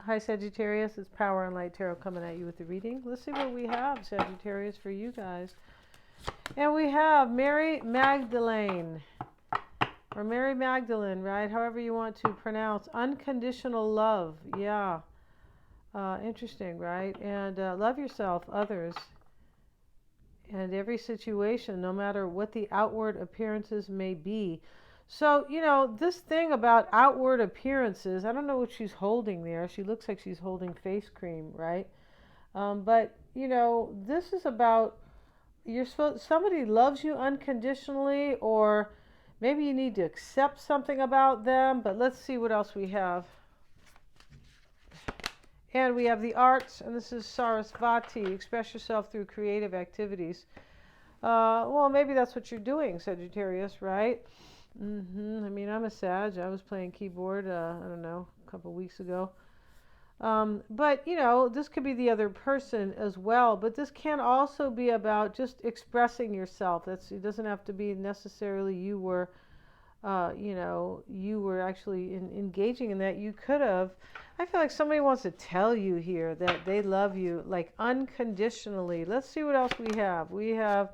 Hi, Sagittarius. It's Power and Light Tarot coming at you with the reading. Let's see what we have, Sagittarius, for you guys. And we have Mary Magdalene, or Mary Magdalene, right? However you want to pronounce. Unconditional love. Yeah. Interesting, right? And love yourself, others, and every situation, no matter what the outward appearances may be. So, you know, this thing about outward appearances, I don't know what she's holding there. She looks like she's holding face cream, right? But, you know, this is about somebody loves you unconditionally, or maybe you need to accept something about them. But let's see what else we have. And we have the arts, and this is Sarasvati. Express yourself through creative activities. Well, maybe that's what you're doing, Sagittarius, right? I mean, I'm a Sag. I was playing keyboard, I don't know, a couple weeks ago. But, you know, this could be the other person as well. But this can also be about just expressing yourself. It doesn't have to be necessarily you were, you know, you were actually engaging in that. You could have. I feel like somebody wants to tell you here that they love you, like, unconditionally. Let's see what else we have. We have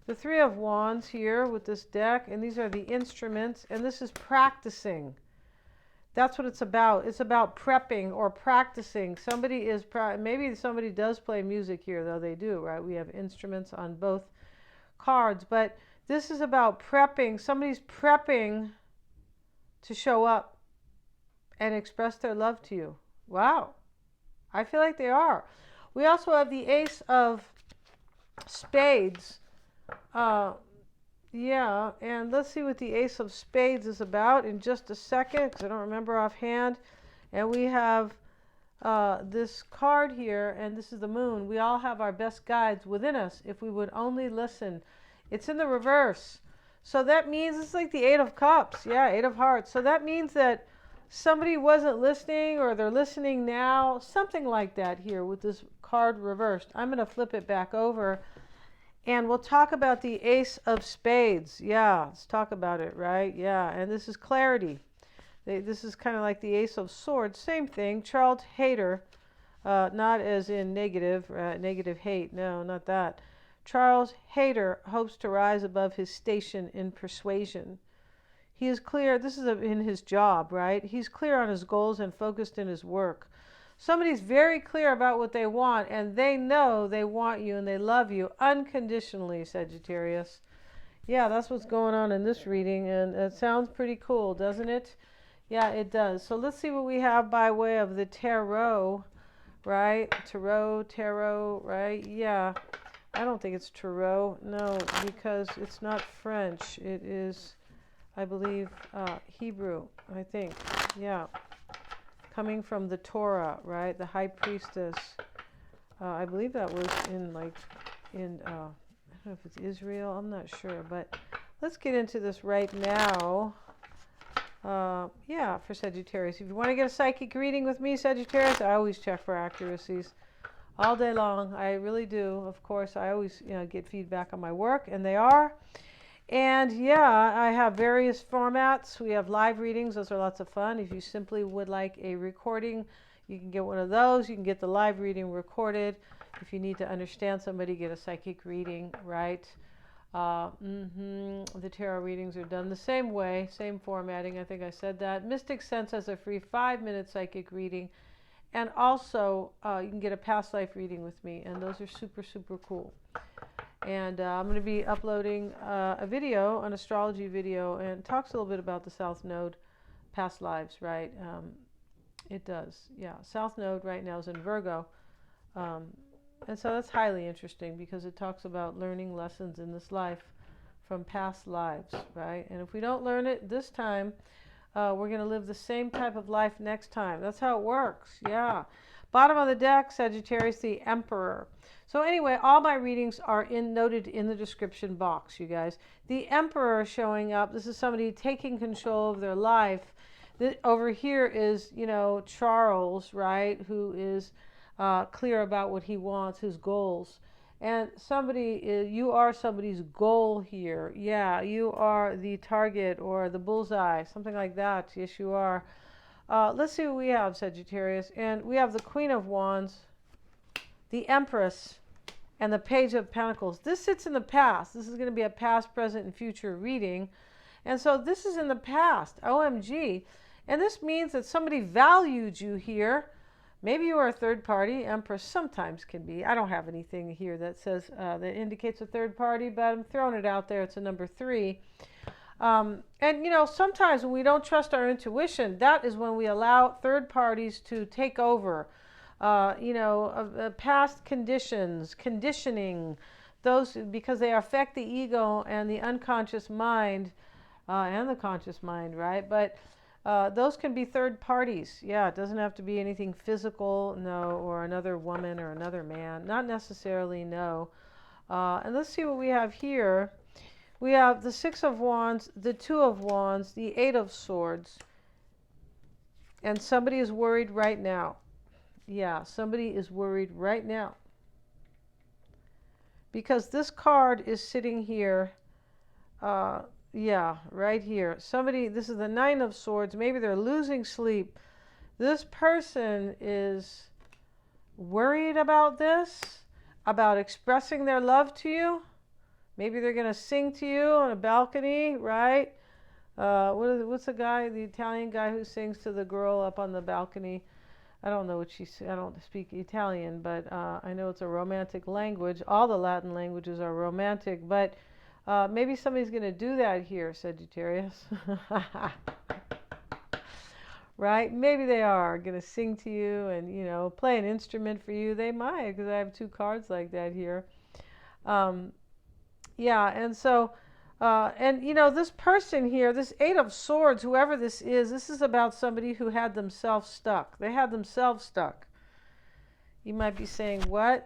the Three of Wands here with this deck, and these are the instruments, and this is practicing. That's what it's about. It's about prepping or practicing. Maybe somebody does play music here, though they do, right? We have instruments on both cards, but this is about prepping. Somebody's prepping to show up and express their love to you. Wow. I feel like they are. We also have the Ace of Spades. Yeah, and let's see what the Ace of Spades is about in just a second, because I don't remember offhand. And we have this card here, and this is the Moon. We all have our best guides within us if we would only listen. It's in the reverse. So that means it's like the Eight of Cups. Yeah, Eight of Hearts. So that means that somebody wasn't listening, or they're listening now. Something like that here with this card reversed. I'm going to flip it back over. And we'll talk about the Ace of Spades. Yeah, let's talk about it, right? Yeah, and this is clarity. This is kind of like the Ace of Swords. Same thing. Charles Hayter, not as in negative, negative hate. No, not that. Charles Hayter hopes to rise above his station in persuasion. He is clear. This is in his job, right? He's clear on his goals and focused in his work. Somebody's very clear about what they want, and they know they want you and they love you unconditionally, Sagittarius. Yeah, that's what's going on in this reading, and it sounds pretty cool, doesn't it? Yeah, it does. So let's see what we have by way of the tarot, right? Tarot, right? Yeah. I don't think it's tarot. No, because it's not French. It is, I believe, Hebrew, I think. Yeah. Coming from the Torah, right? The High Priestess. I believe that was in I don't know if it's Israel. I'm not sure. But let's get into this right now. Yeah, for Sagittarius. If you want to get a psychic reading with me, Sagittarius, I always check for accuracies all day long. I really do. Of course, I always get feedback on my work, and they are. And yeah, I have various formats. We have live readings. Those are lots of fun. If you simply would like a recording, you can get one of those. You can get the live reading recorded. If you need to understand somebody, get a psychic reading, right? The tarot readings are done the same way, same formatting. I think I said that. Mystic Sense has a free 5-minute psychic reading. And also, you can get a past life reading with me. And those are super, super cool. And I'm going to be uploading a video, an astrology video, and it talks a little bit about the South Node, past lives, right? It does, yeah. South Node right now is in Virgo. And so that's highly interesting because it talks about learning lessons in this life from past lives, right? And if we don't learn it this time, we're going to live the same type of life next time. That's how it works, yeah. Bottom of the deck, Sagittarius, the Emperor. So anyway, all my readings are noted in the description box, you guys. The Emperor showing up. This is somebody taking control of their life. Over here is, Charles, right, who is clear about what he wants, his goals. And you are somebody's goal here. Yeah, you are the target or the bullseye, something like that. Yes, you are. Let's see what we have, Sagittarius. And we have the Queen of Wands, the Empress, and the Page of Pentacles. This sits in the past. This is going to be a past, present, and future reading. And so this is in the past. OMG. And this means that somebody valued you here. Maybe you are a third party. Empress sometimes can be. I don't have anything here that says that indicates a third party, but I'm throwing it out there. It's a number 3. And, you know, sometimes when we don't trust our intuition, that is when we allow third parties to take over. You know, past conditioning, those, because they affect the ego and the unconscious mind and the conscious mind, right? But those can be third parties. Yeah, it doesn't have to be anything physical, no, or another woman or another man. Not necessarily, no. And let's see what we have here. We have the 6 of Wands, the 2 of Wands, the 8 of Swords. And somebody is worried right now. Yeah, somebody is worried right now. Because this card is sitting here. Yeah, right here. Somebody, this is the 9 of Swords. Maybe they're losing sleep. This person is worried about this, about expressing their love to you. Maybe they're going to sing to you on a balcony, right? What's the guy, the Italian guy who sings to the girl up on the balcony? I don't know what I don't speak Italian, but I know it's a romantic language. All the Latin languages are romantic, but maybe somebody's going to do that here, Sagittarius. Right? Maybe they are going to sing to you and, you know, play an instrument for you. They might, because I have 2 cards like that here. Yeah, and so, and you know, this person here, this 8 of Swords, whoever this is about somebody who had themselves stuck. They had themselves stuck. You might be saying, what?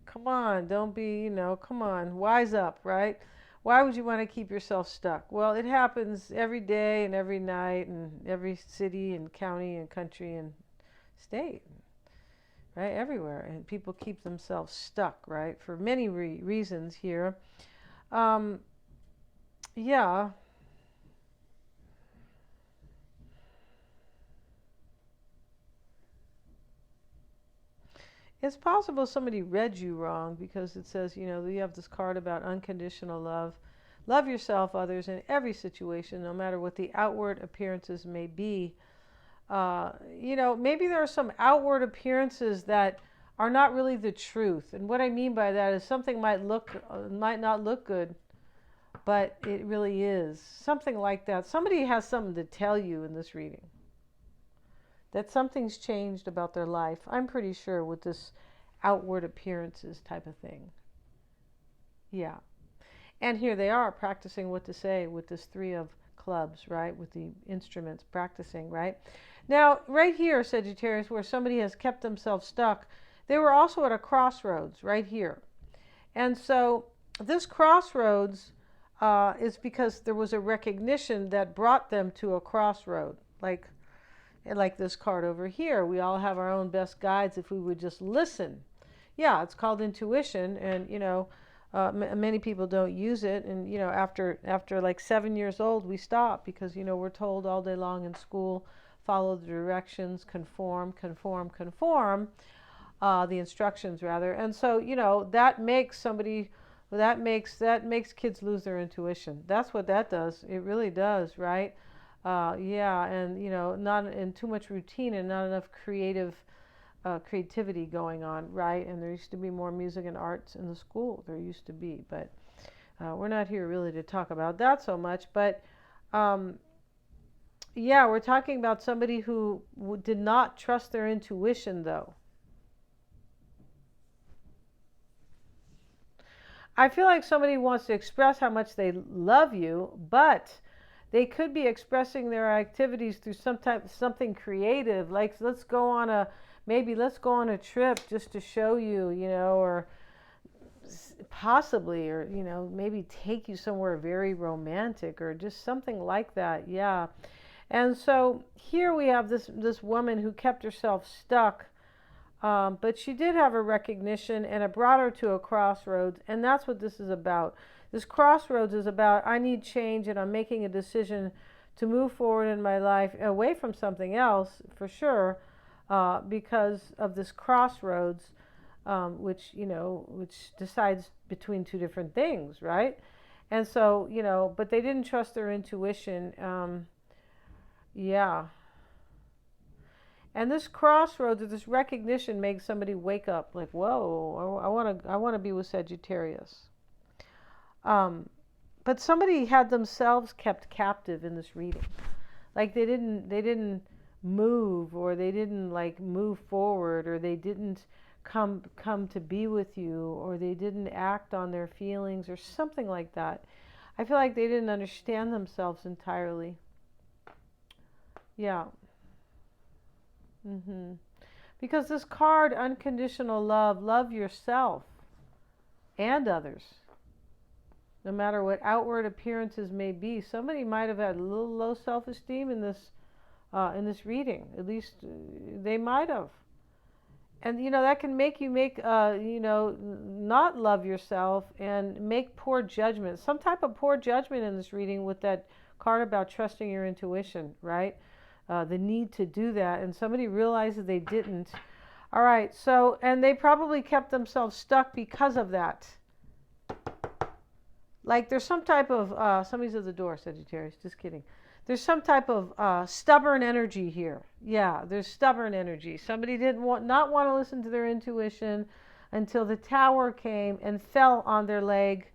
Come on, don't be, you know, come on, wise up, right? Why would you want to keep yourself stuck? Well, it happens every day and every night and every city and county and country and state. Right, everywhere, and people keep themselves stuck, right, for many reasons here. Yeah. It's possible somebody read you wrong, because it says, you know, you have this card about unconditional love. Love yourself, others, in every situation, no matter what the outward appearances may be. You know, maybe there are some outward appearances that are not really the truth. And what I mean by that is something might not look good, but it really is. Something like that. Somebody has something to tell you in this reading. That something's changed about their life. I'm pretty sure with this outward appearances type of thing. Yeah. And here they are practicing what to say with this 3 of clubs, right? With the instruments practicing, right? Now, right here, Sagittarius, where somebody has kept themselves stuck, they were also at a crossroads right here. And so this crossroads is because there was a recognition that brought them to a crossroad. Like this card over here, we all have our own best guides if we would just listen. Yeah, it's called intuition, and, you know, many people don't use it. And, you know, after like 7 years old, we stop because, you know, we're told all day long in school, follow the directions, conform, the instructions rather. And so, you know, that makes kids lose their intuition. That's what that does. It really does, right? Yeah, and, you know, not in too much routine and not enough creativity going on, right? And there used to be more music and arts in the school. There used to be, but we're not here really to talk about that so much. But yeah, we're talking about somebody who did not trust their intuition, though. I feel like somebody wants to express how much they love you, but they could be expressing their activities through something creative, like let's go on a trip just to show you, you know, or possibly, or, you know, maybe take you somewhere very romantic or just something like that. Yeah. And so here we have this woman who kept herself stuck, but she did have a recognition, and it brought her to a crossroads, and that's what this is about. This crossroads is about, I need change, and I'm making a decision to move forward in my life away from something else, for sure, because of this crossroads, which, you know, which decides between two different things, right? And so, you know, but they didn't trust their intuition. Yeah. And this crossroads or this recognition makes somebody wake up like, whoa, I want to be with Sagittarius. But somebody had themselves kept captive in this reading. Like they didn't move, or they didn't like move forward, or they didn't come to be with you, or they didn't act on their feelings or something like that. I feel like they didn't understand themselves entirely. Yeah. Because this card, unconditional love, love yourself and others. No matter what outward appearances may be, somebody might have had a little low self-esteem in this reading. At least they might have. And you know, that can make you you know, not love yourself and make poor judgment. Some type of poor judgment in this reading with that card about trusting your intuition, right? The need to do that, and somebody realizes they didn't. All right, so, and they probably kept themselves stuck because of that. Like there's some type of, somebody's at the door, Sagittarius, just kidding. There's some type of stubborn energy here. Yeah, there's stubborn energy. Somebody not want to listen to their intuition until the tower came and fell on their leg.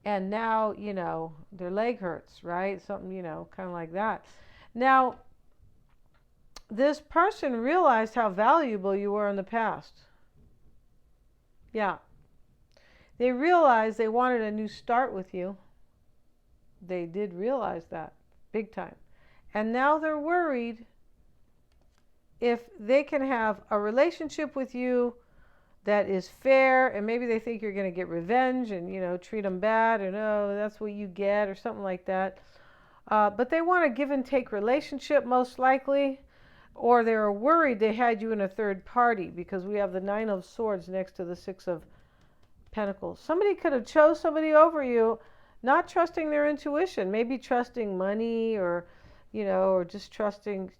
And now, you know, their leg hurts, right? Something, you know, kind of like that. Now, this person realized how valuable you were in the past. Yeah. They realized they wanted a new start with you. They did realize that, big time. And now they're worried if they can have a relationship with you that is fair, and maybe they think you're going to get revenge and, you know, treat them bad, or no, that's what you get, or something like that. But they want a give and take relationship, most likely. Or they're worried they had you in a third party, because we have the 9 of Swords next to the 6 of Pentacles. Somebody could have chose somebody over you, not trusting their intuition, maybe trusting money, or, you know, or just trusting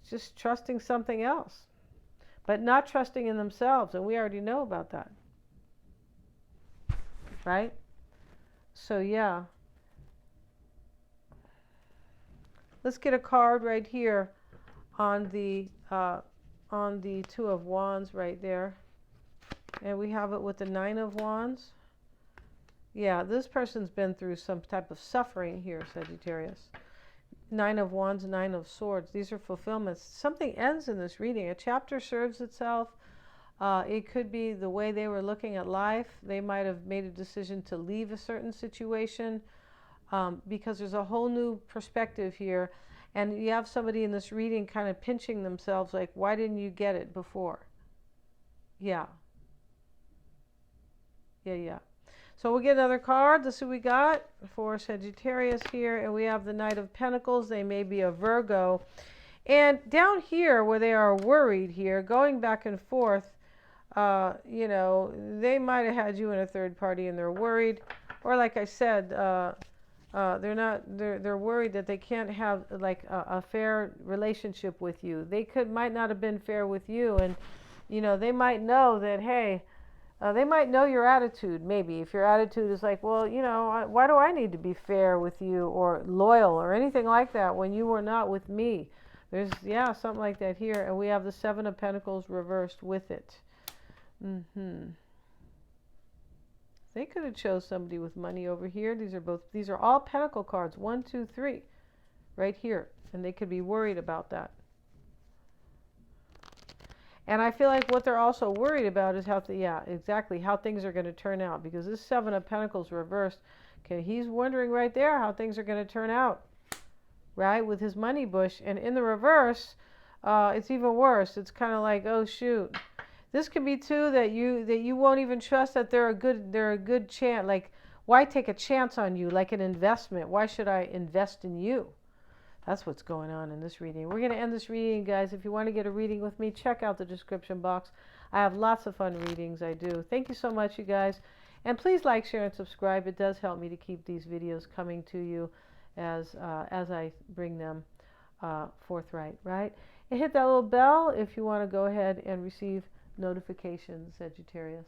something else, but not trusting in themselves. And we already know about that, right? So yeah, let's get a card right here on the 2 of Wands right there, and we have it with the 9 of Wands. Yeah, this person's been through some type of suffering here, Sagittarius. 9 of Wands, 9 of Swords. These are fulfillments. Something ends in this reading. A chapter serves itself. It could be the way they were looking at life. They might have made a decision to leave a certain situation, because there's a whole new perspective here. And you have somebody in this reading kind of pinching themselves like, why didn't you get it before? Yeah. Yeah. So we'll get another card. Let's see what we got for Sagittarius here. And we have the Knight of Pentacles. They may be a Virgo. And down here where they are worried here, going back and forth, you know, they might have had you in a third party and they're worried. Or like I said, they're worried that they can't have like a fair relationship with you. They might not have been fair with you. And, you know, they might know that, hey, they might know your attitude, maybe. If your attitude is like, well, you know, why do I need to be fair with you or loyal or anything like that when you were not with me? There's, yeah, something like that here. And we have the 7 of Pentacles reversed with it. They could have chose somebody with money over here. These are all Pentacle cards. 1, 2, 3. Right here. And they could be worried about that. And I feel like what they're also worried about is how things are going to turn out. Because this 7 of Pentacles reversed, okay, he's wondering right there how things are going to turn out, right, with his money bush. And in the reverse, it's even worse. It's kind of like, oh shoot, this could be too that you won't even trust that they're a good chance. Like, why take a chance on you, like an investment? Why should I invest in you? That's what's going on in this reading. We're going to end this reading, guys. If you want to get a reading with me, check out the description box. I have lots of fun readings. I do. Thank you so much, you guys. And please like, share, and subscribe. It does help me to keep these videos coming to you as I bring them. forthright, right? And hit that little bell if you want to go ahead and receive notifications, Sagittarius.